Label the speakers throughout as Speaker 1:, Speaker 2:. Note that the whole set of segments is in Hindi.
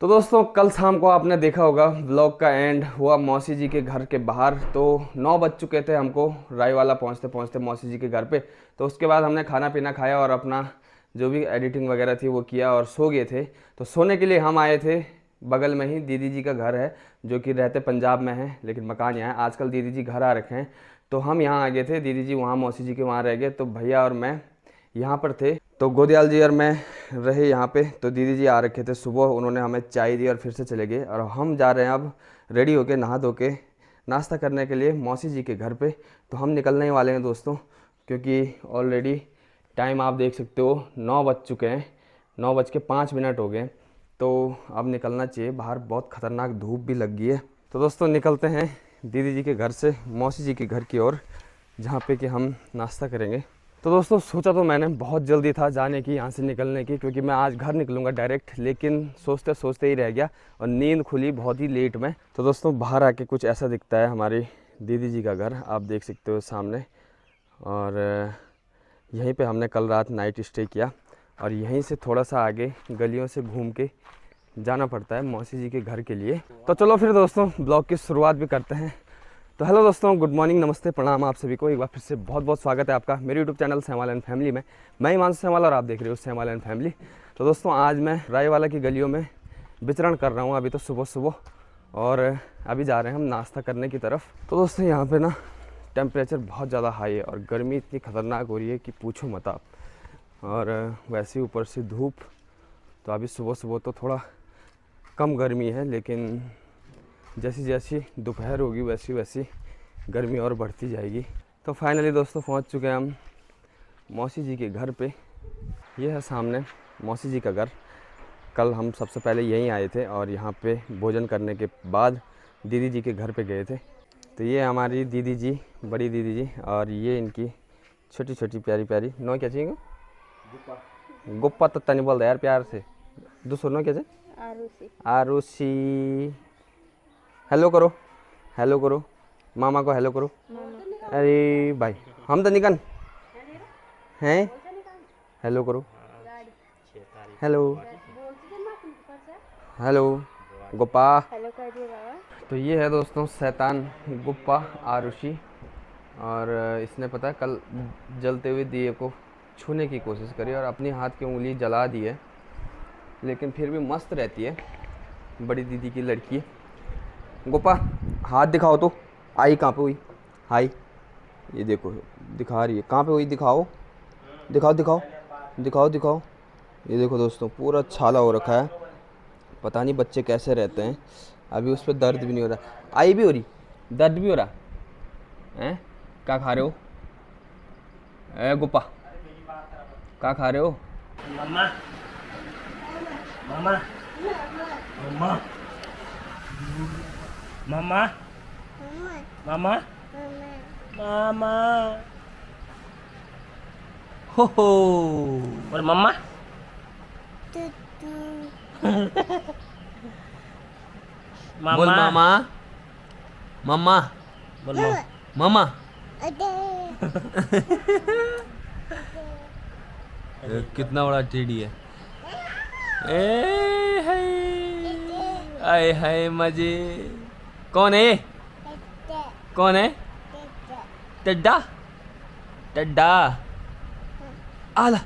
Speaker 1: तो दोस्तों कल शाम को आपने देखा होगा व्लॉग का एंड हुआ मौसी जी के घर के बाहर। तो 9 बज चुके थे हमको रायवाला पहुंचते पहुंचते मौसी जी के घर पे। तो उसके बाद हमने खाना पीना खाया और अपना जो भी एडिटिंग वगैरह थी वो किया और सो गए थे। तो सोने के लिए हम आए थे, बगल में ही दीदी जी का घर है जो कि रहते पंजाब में है लेकिन मकान यहाँ है। आजकल दीदी जी घर आ रखे हैं तो हम यहाँ आ गए थे, दीदी जी वहाँ मौसी जी के वहाँ रह गए। तो भैया और मैं यहाँ पर थे, तो गोदयाल जी और मैं रहे यहाँ पे। तो दीदी जी आ रखे थे सुबह, उन्होंने हमें चाय दी और फिर से चले गए। और हम जा रहे हैं अब रेडी होके नहा धो के नाश्ता करने के लिए मौसी जी के घर पे। तो हम निकलने ही वाले हैं दोस्तों, क्योंकि ऑलरेडी टाइम आप देख सकते हो 9 बज चुके हैं, 9:05 हो गए। तो अब निकलना चाहिए, बाहर बहुत ख़तरनाक धूप भी लग गई है। तो दोस्तों निकलते हैं दीदी जी के घर से मौसी जी के घर की ओर, जहाँ पे कि हम नाश्ता करेंगे। तो दोस्तों सोचा तो मैंने बहुत जल्दी था जाने की, यहाँ से निकलने की, क्योंकि मैं आज घर निकलूँगा डायरेक्ट, लेकिन सोचते सोचते ही रह गया और नींद खुली बहुत ही लेट में। तो दोस्तों बाहर आके कुछ ऐसा दिखता है हमारी दीदी जी का घर, आप देख सकते हो सामने। और यहीं पे हमने कल रात नाइट स्टे किया और यहीं से थोड़ा सा आगे गलियों से घूम के जाना पड़ता है मौसी जी के घर के लिए। तो चलो फिर दोस्तों ब्लॉग की शुरुआत भी करते हैं। तो हेलो दोस्तों, गुड मॉर्निंग, नमस्ते, प्रणाम आप सभी को। एक बार फिर से बहुत बहुत स्वागत है आपका मेरे YouTube channel Sahiwal and family में। मैं हिमांशु सहवाल और आप देख रहे हो सहवाल एंड फैमिली। तो दोस्तों आज मैं रायवाला की गलियों में विचरण कर रहा हूँ अभी तो सुबह सुबह, और अभी जा रहे हैं हम नाश्ता करने की तरफ। तो दोस्तों यहाँ पर ना टेम्परेचर बहुत ज़्यादा हाई है और गर्मी इतनी ख़तरनाक हो रही है कि पूछो मत आप। और वैसे ही ऊपर से धूप, तो अभी सुबह सुबह तो थोड़ा कम गर्मी है, लेकिन जैसी जैसी दोपहर होगी वैसी वैसी गर्मी और बढ़ती जाएगी। तो फाइनली दोस्तों पहुंच चुके हैं हम मौसी जी के घर पे। ये है सामने मौसी जी का घर। कल हम सबसे पहले यहीं आए थे और यहाँ पे भोजन करने के बाद दीदी जी के घर पे गए थे। तो ये हमारी दीदी जी, बड़ी दीदी जी, और ये इनकी छोटी छोटी प्यारी प्यारी नो क्या चाहिए गुप्पा तो नहीं बोलता यार प्यार से। दूसरा नो क्या चाहिए आरुषि। हेलो करो, हेलो करो, मामा को हेलो करो। अरे भाई हम तो निकल हैं, हेलो करो, हेलो हेलो गुप्पा। तो ये है दोस्तों शैतान गुप्पा आरुषि, और इसने पता है कल जलते हुए दिए को छूने की कोशिश करी और अपनी हाथ की उंगली जला दी है, लेकिन फिर भी मस्त रहती है, बड़ी दीदी की लड़की। गोपा हाथ दिखाओ तो, आई कहाँ पे हुई, हाई ये देखो दिखा रही है, कहाँ पे हुई दिखाओ, दिखाओ दिखाओ दिखाओ दिखाओ। ये देखो दोस्तों पूरा छाला हो रखा है, पता नहीं बच्चे कैसे रहते हैं। अभी उस पर दर्द भी नहीं हो रहा, आई भी हो रही, दर्द भी हो रहा है। क्या खा रहे हो ए गोपा, क्या खा रहे हो?
Speaker 2: मम्मा मम्मा मम्मा मम्मा मम्मा मम्मा हो और मम्मा
Speaker 3: बोल मामा, मम्मा
Speaker 2: बोल मम्मा
Speaker 3: मामा। कितना बड़ा टेडी है। ए हाय आए हाय मजे। कौन है, कौन है? टड्डा, टड्डा आला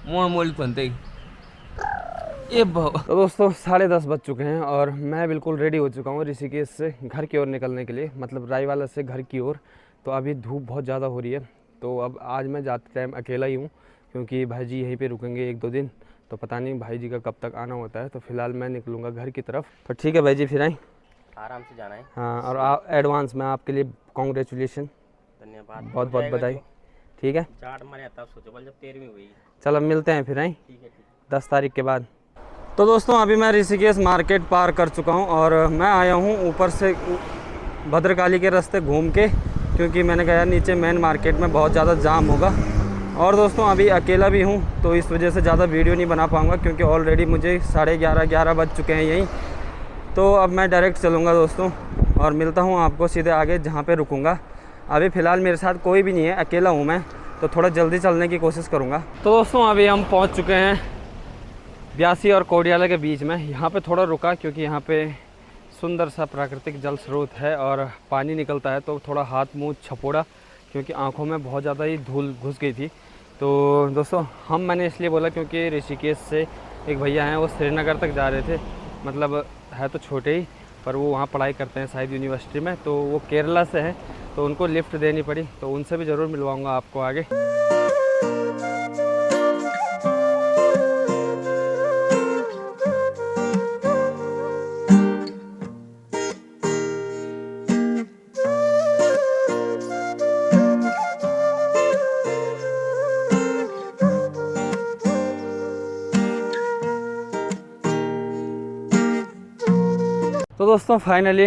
Speaker 3: मोड़ मोड़ बनते ये।
Speaker 1: तो दोस्तों 10:30 बज चुके हैं और मैं बिल्कुल रेडी हो चुका हूँ ऋषिकेश से घर की ओर निकलने के लिए, मतलब रायवाला से घर की ओर। तो अभी धूप बहुत ज़्यादा हो रही है, तो अब आज मैं जाते टाइम अकेला ही हूँ, क्योंकि भाई जी यहीं पे रुकेंगे 1-2 दिन। तो पता नहीं भाई जी का कब तक आना होता है। तो फिलहाल मैं निकलूँगा घर की तरफ। तो ठीक है भाई जी, फिर आए,
Speaker 2: आराम से जाना है।
Speaker 1: हाँ, और आप एडवांस में आपके लिए कॉन्ग्रेचुलेशन,
Speaker 2: धन्यवाद,
Speaker 1: बहुत बहुत बधाई। ठीक है,
Speaker 2: चाट मारे आता सोचो बल जब 13वीं हुई।
Speaker 1: चलो मिलते हैं फिर, आए
Speaker 2: ठीक है
Speaker 1: 10 तारीख के बाद। तो दोस्तों अभी मैं ऋषिकेश मार्केट पार कर चुका हूँ और मैं आया हूँ ऊपर से भद्रकाली के रास्ते घूम के, क्योंकि मैंने कहा नीचे मेन मार्केट में बहुत ज़्यादा जाम होगा। और दोस्तों अभी अकेला भी हूँ तो इस वजह से ज़्यादा वीडियो नहीं बना पाऊँगा, क्योंकि ऑलरेडी मुझे 11:30 बज चुके हैं यहीं। तो अब मैं डायरेक्ट चलूँगा दोस्तों और मिलता हूँ आपको सीधे आगे जहाँ पे रुकूँगा। अभी फ़िलहाल मेरे साथ कोई भी नहीं है, अकेला हूँ मैं, तो थोड़ा जल्दी चलने की कोशिश करूँगा। तो दोस्तों अभी हम पहुँच चुके हैं ब्यासी और कोडियाला के बीच में। यहाँ पे थोड़ा रुका क्योंकि यहाँ पे सुंदर सा प्राकृतिक जल स्रोत है और पानी निकलता है, तो थोड़ा हाथ मुंह छपोड़ा क्योंकि आंखों में बहुत ज़्यादा ही धूल घुस गई थी। तो दोस्तों मैंने इसलिए बोला क्योंकि ऋषिकेश से एक भैया हैं, वो श्रीनगर तक जा रहे थे, मतलब है तो छोटे ही पर वो वहाँ पढ़ाई करते हैं शायद यूनिवर्सिटी में, तो वो केरला से हैं, तो उनको लिफ्ट देनी पड़ी, तो उनसे भी ज़रूर मिलवाऊँगा आपको आगे। तो दोस्तों फाइनली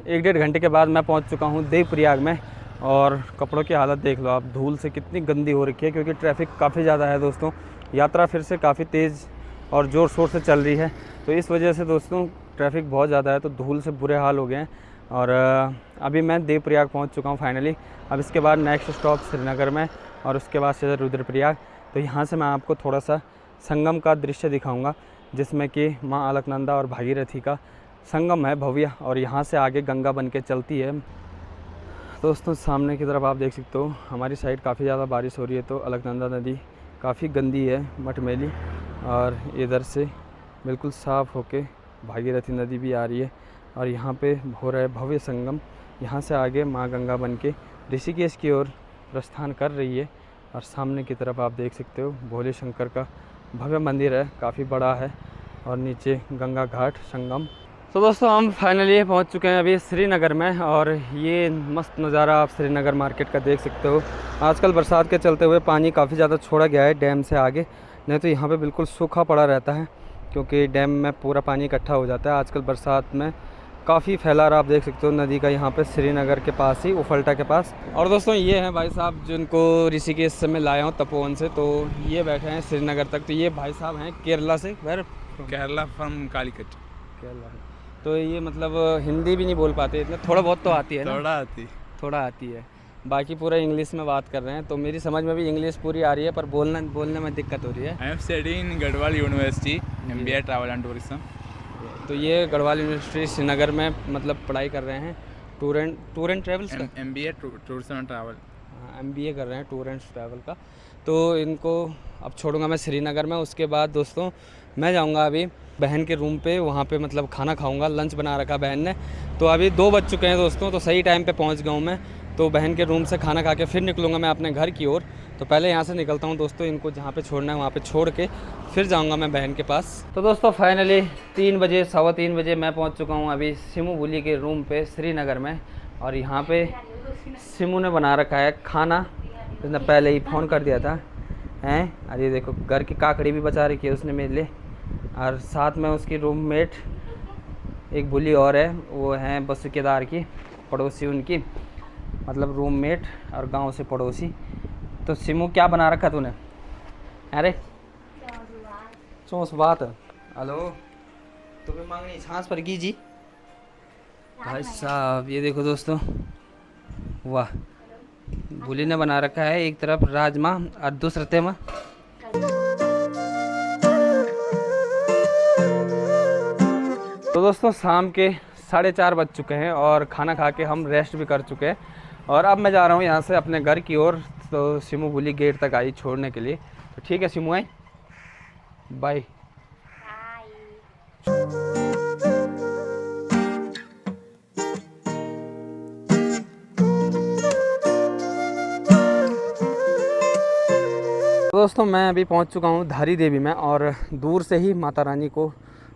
Speaker 1: 1-1.5 घंटे के बाद मैं पहुंच चुका हूं देवप्रयाग में, और कपड़ों की हालत देख लो आप, धूल से कितनी गंदी हो रखी है क्योंकि ट्रैफिक काफ़ी ज़्यादा है दोस्तों। यात्रा फिर से काफ़ी तेज़ और ज़ोर शोर से चल रही है, तो इस वजह से दोस्तों ट्रैफिक बहुत ज़्यादा है, तो धूल से बुरे हाल हो गए हैं। और अभी मैं देवप्रयाग पहुँच चुका हूँ फाइनली। अब इसके बाद नेक्स्ट स्टॉप श्रीनगर में और उसके बाद से रुद्रप्रयाग। तो यहाँ से मैं आपको थोड़ा सा संगम का दृश्य दिखाऊँगा, जिसमें कि माँ अलकनंदा और भागीरथी का संगम है भव्य, और यहाँ से आगे गंगा बन के चलती है। दोस्तों सामने की तरफ आप देख सकते हो, हमारी साइड काफ़ी ज़्यादा बारिश हो रही है, तो अलकनंदा नदी काफ़ी गंदी है, मटमैली, और इधर से बिल्कुल साफ़ होके भागीरथी नदी भी आ रही है, और यहाँ पे हो रहा है भव्य संगम। यहाँ से आगे माँ गंगा बन के ऋषिकेश की ओर प्रस्थान कर रही है, और सामने की तरफ आप देख सकते हो भोले शंकर का भव्य मंदिर है, काफ़ी बड़ा है, और नीचे गंगा घाट संगम। तो दोस्तों हम फाइनली पहुंच चुके हैं अभी श्रीनगर में, और ये मस्त नज़ारा आप श्रीनगर मार्केट का देख सकते हो। आजकल बरसात के चलते हुए पानी काफ़ी ज़्यादा छोड़ा गया है डैम से आगे, नहीं तो यहाँ पे बिल्कुल सूखा पड़ा रहता है क्योंकि डैम में पूरा पानी इकट्ठा हो जाता है। आजकल बरसात में काफ़ी फैला रहा, आप देख सकते हो नदी का, यहाँ पे श्रीनगर के पास ही, उफल्टा के पास। और दोस्तों ये हैं भाई साहब जिनको ऋषिकेश से मैं लाया हूँ तपोवन से, तो ये बैठे हैं श्रीनगर तक। तो ये भाई साहब हैं केरला से,
Speaker 4: केरला फ्रॉम कालीकट।
Speaker 1: केरला, तो ये मतलब हिंदी भी नहीं बोल पाते इतना, थोड़ा बहुत तो आती है ना? थोड़ा आती है, बाकी पूरा इंग्लिश में बात कर रहे हैं। तो मेरी समझ में भी इंग्लिश पूरी आ रही है, पर बोलने में दिक्कत हो रही है।
Speaker 4: I am studying in Garhwal university, MBA travel and tourism.
Speaker 1: तो ये गढ़वाल यूनिवर्सिटी श्रीनगर में मतलब पढ़ाई कर रहे हैं टूर एंड ट्रैवल्स का,
Speaker 4: MBA tourism and travel.
Speaker 1: MBA कर रहे हैं टूर एंड ट्रैवल का। तो इनको अब छोड़ूंगा मैं श्रीनगर में। उसके बाद दोस्तों मैं जाऊंगा अभी बहन के रूम पे, वहाँ पे मतलब खाना खाऊंगा, लंच बना रखा बहन ने। तो अभी 2 बज चुके हैं दोस्तों, तो सही टाइम पे पहुँच गया हूँ मैं। तो बहन के रूम से खाना खा के फिर निकलूँगा मैं अपने घर की ओर। तो पहले यहाँ से निकलता हूँ दोस्तों, इनको जहाँ पे छोड़ना है वहाँ पे छोड़ के फिर जाऊँगा मैं बहन के पास। तो दोस्तों फाइनली 3 बजे 3:15 बजे मैं पहुँच चुका हूँ अभी सिमू बुली के रूम पे श्रीनगर में, और यहाँ पे सिमू ने बना रखा है खाना, उसने पहले ही फ़ोन कर दिया था हैं। अरे देखो घर की काकड़ी भी बचा रखी है उसने मेरे लिए, और साथ में उसकी रूममेट एक बुली और है, वो हैं बसुकेदार की पड़ोसी, उनकी मतलब रूममेट और गांव से पड़ोसी। तो सिमू क्या बना रखा तूने? अरे चौंस बात, हेलो तुम्हें मांगनी छाछ पर की जी भाई साहब। ये देखो दोस्तों, वाह, बुली ने बना रखा है एक तरफ राजमा और दूसरे तेमा। तो दोस्तों शाम के 4:30 बज चुके हैं और खाना खा के हम रेस्ट भी कर चुके हैं, और अब मैं जा रहा हूँ यहाँ से अपने घर की ओर। तो सिमू बुली गेट तक आई छोड़ने के लिए। तो ठीक है सिमू, आई बाय। दोस्तों मैं अभी पहुंच चुका हूं धारी देवी में, और दूर से ही माता रानी को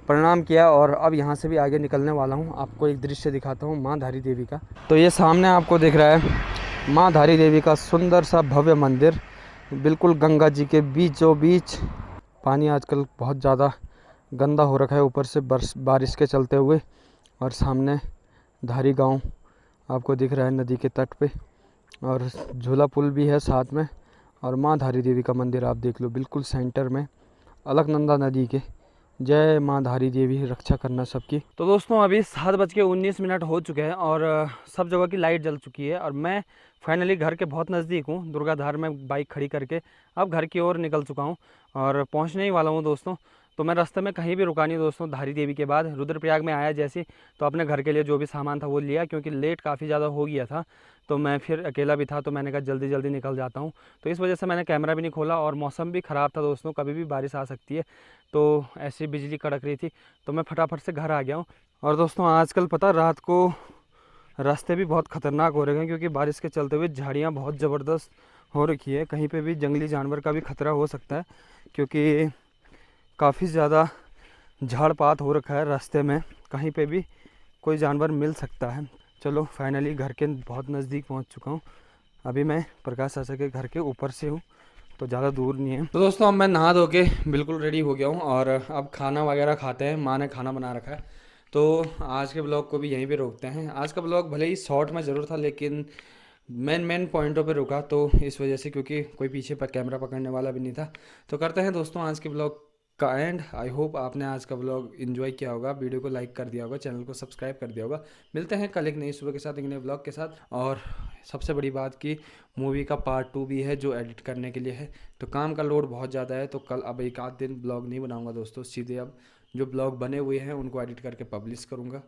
Speaker 1: प्रणाम किया, और अब यहां से भी आगे निकलने वाला हूं। आपको एक दृश्य दिखाता हूं मां धारी देवी का। तो ये सामने आपको दिख रहा है मां धारी देवी का सुंदर सा भव्य मंदिर, बिल्कुल गंगा जी के बीचों बीच। पानी आजकल बहुत ज़्यादा गंदा हो रखा है ऊपर से बारिश के चलते हुए, और सामने धारी गांव आपको दिख रहा है नदी के तट पे, और झूला पुल भी है साथ में, और माँ धारी देवी का मंदिर आप देख लो बिल्कुल सेंटर में, अलकनंदा नदी के। जय माँ धारी देवी, रक्षा करना सबकी। तो दोस्तों अभी 7:19 हो चुके हैं, और सब जगह की लाइट जल चुकी है, और मैं फाइनली घर के बहुत नज़दीक हूँ। दुर्गाधार में बाइक खड़ी करके अब घर की ओर निकल चुका हूँ और पहुँचने ही वाला हूँ दोस्तों। तो मैं रास्ते में कहीं भी रुका नहीं दोस्तों। धारी देवी के बाद रुद्रप्रयाग में आया जैसे, तो अपने घर के लिए जो भी सामान था वो लिया, क्योंकि लेट काफ़ी ज़्यादा हो गया था। तो मैं फिर अकेला भी था, तो मैंने कहा जल्दी जल्दी निकल जाता हूँ। तो इस वजह से मैंने कैमरा भी नहीं खोला, और मौसम भी ख़राब था दोस्तों, कभी भी बारिश आ सकती है। तो ऐसी बिजली कड़क रही थी, तो मैं फटाफट से घर आ गया हूँ। और दोस्तों आजकल पता रात को रास्ते भी बहुत ख़तरनाक हो रहे हैं, क्योंकि बारिश के चलते हुए झाड़ियाँ बहुत ज़बरदस्त हो रखी है। कहीं पे भी जंगली जानवर का भी खतरा हो सकता है, क्योंकि काफ़ी ज़्यादा झाड़पात हो रखा है रास्ते में, कहीं पे भी कोई जानवर मिल सकता है। चलो फाइनली घर के बहुत नज़दीक पहुंच चुका हूं। अभी मैं प्रकाश चाचा के घर के ऊपर से हूं, तो ज़्यादा दूर नहीं है। तो दोस्तों अब मैं नहा धो के बिल्कुल रेडी हो गया हूं, और अब खाना वगैरह खाते हैं। माँ ने खाना बना रखा है, तो आज के ब्लॉग को भी यहीं पे रोकते हैं। आज का ब्लॉग भले ही शॉर्ट में ज़रूर था, लेकिन मेन पॉइंटों पे रुका, तो इस वजह से, क्योंकि कोई पीछे पर कैमरा पकड़ने वाला भी नहीं था। तो करते हैं दोस्तों आज के ब्लॉग का एंड। आई होप आपने आज का ब्लॉग एंजॉय किया होगा, वीडियो को लाइक कर दिया होगा, चैनल को सब्सक्राइब कर दिया होगा। मिलते हैं कल एक नई सुबह के साथ, एक नए ब्लॉग के साथ। और सबसे बड़ी बात कि मूवी का पार्ट 2 भी है जो एडिट करने के लिए है, तो काम का लोड बहुत ज़्यादा है। तो कल अब एक आध दिन ब्लॉग नहीं बनाऊँगा दोस्तों, सीधे अब जो ब्लॉग बने हुए हैं उनको एडिट करके पब्लिश करूँगा।